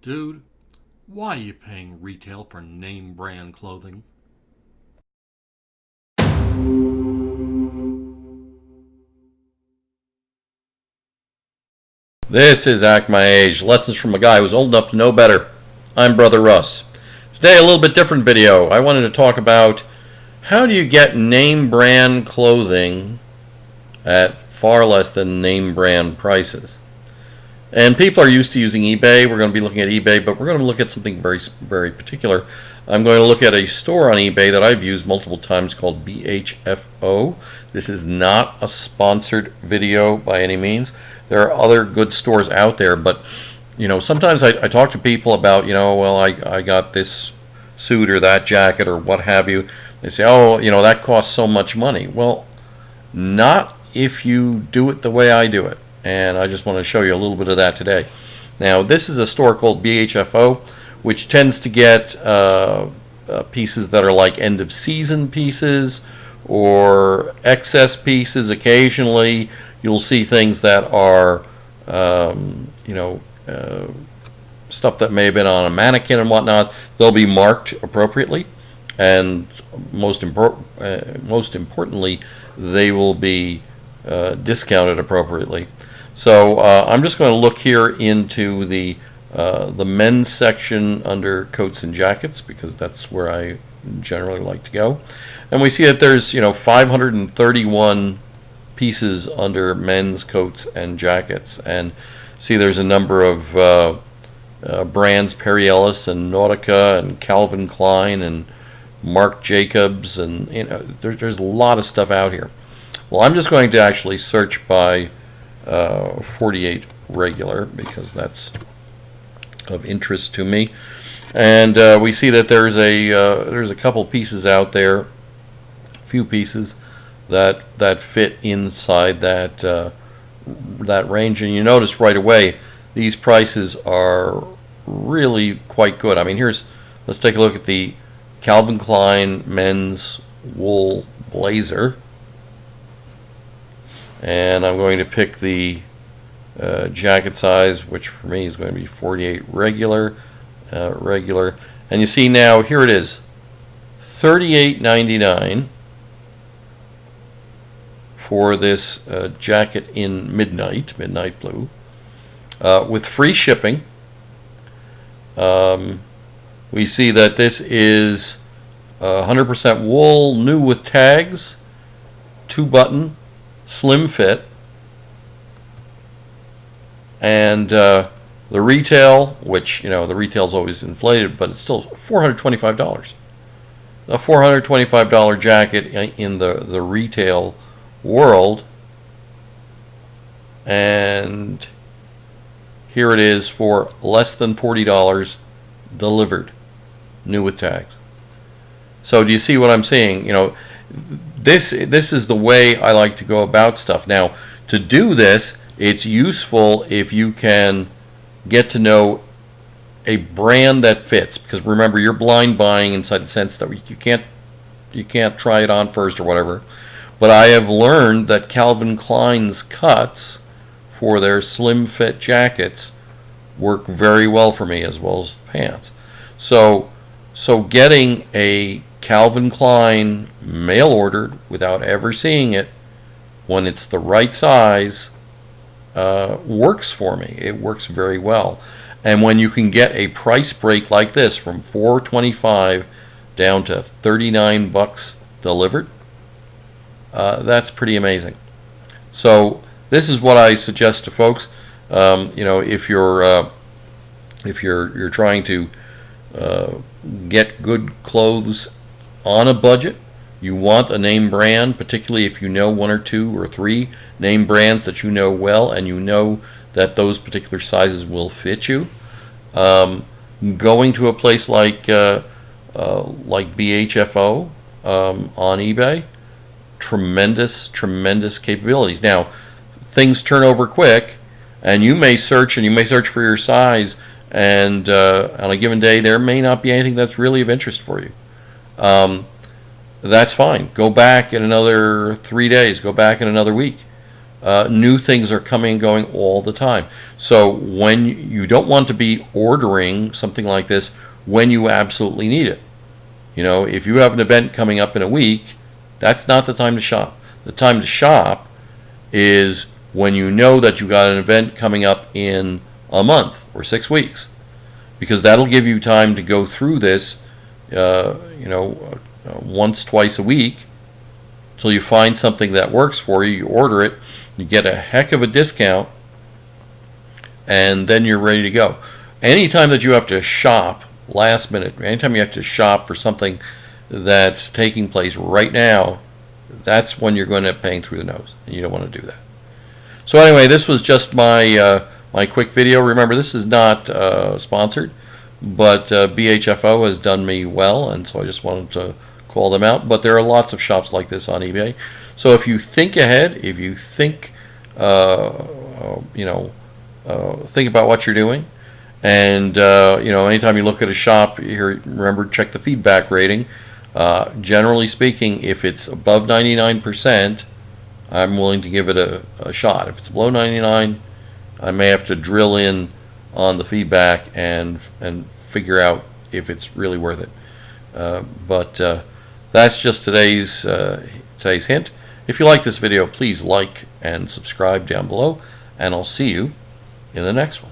Dude, why are you paying retail for name brand clothing? This is Act My Age, lessons from a guy who's old enough to know better. I'm Brother Russ. Today a little bit different video. I wanted to talk about how do you get name brand clothing at far less than name brand prices. And people are used to using eBay. We're going to be looking at eBay, but we're going to look at something very particular. I'm going to look at a store on eBay that I've used multiple times called BHFO. This is not a sponsored video by any means. There are other good stores out there, but sometimes I talk to people about, well, I got this suit or that jacket or what have you. They say, oh, that costs so much money. Well, not if you do it the way I do it. And I just want to show you a little bit of that today. Now, this is a store called BHFO, which tends to get pieces that are like end of season pieces or excess pieces. Occasionally you'll see things that are stuff that may have been on a mannequin and whatnot. They'll be marked appropriately, and most importantly, they will be discounted appropriately. So I'm just going to look here into the men's section under coats and jackets, because that's where I generally like to go. And we see that there's 531 pieces under men's coats and jackets, and see there's a number of brands: Perry Ellis and Nautica and Calvin Klein and Marc Jacobs, and there's a lot of stuff out here. Well, I'm just going to actually search by 48 regular, because that's of interest to me. And we see that there's a couple pieces out there, a few pieces that fit inside that range. And you notice right away these prices are really quite good. I mean, let's take a look at the Calvin Klein men's wool blazer, and I'm going to pick the jacket size, which for me is going to be 48 regular. And you see now, here it is, $38.99 for this jacket in midnight blue, with free shipping. We see that this is 100% wool, new with tags, 2-button, slim fit, and the retail, which the retail's always inflated, but it's still $425. A $425 jacket in the retail world, and here it is for less than $40 delivered, new with tags. So do you see what I'm saying? This is the way I like to go about stuff. Now, to do this, it's useful if you can get to know a brand that fits, because remember, you're blind buying inside the sense that you can't try it on first or whatever. But I have learned that Calvin Klein's cuts for their slim fit jackets work very well for me, as well as the pants. So getting a Calvin Klein mail ordered without ever seeing it, when it's the right size, works for me. It works very well. And when you can get a price break like this from $425 down to $39 delivered, that's pretty amazing. So this is what I suggest to folks. If you're trying to get good clothes on a budget, you want a name brand, particularly if you know one or two or three name brands that you know well, and you know that those particular sizes will fit you. Going to a place like BHFO on eBay, tremendous capabilities. Now, things turn over quick, and you may search for your size, and on a given day there may not be anything that's really of interest for you. That's fine. Go back in another 3 days. Go back in another week. New things are coming and going all the time. So when you don't want to be ordering something like this when you absolutely need it. You know, if you have an event coming up in a week, that's not the time to shop. The time to shop is when you know that you got an event coming up in a month or 6 weeks, because that'll give you time to go through this, once, twice a week, till you find something that works for you. You order it, you get a heck of a discount, and then you're ready to go. Anytime that you have to shop last minute, anytime you have to shop for something that's taking place right now, that's when you're going to end up paying through the nose, and you don't want to do that. So anyway, this was just my my quick video. Remember, this is not sponsored, but BHFO has done me well, and so I just wanted to call them out. But there are lots of shops like this on eBay. So if you think ahead, if you think think about what you're doing, and anytime you look at a shop, here, remember, check the feedback rating. Generally speaking, if it's above 99%, I'm willing to give it a shot. If it's below 99, I may have to drill in on the feedback and figure out if it's really worth it. But that's just today's hint. If you like this video, please like and subscribe down below, and I'll see you in the next one.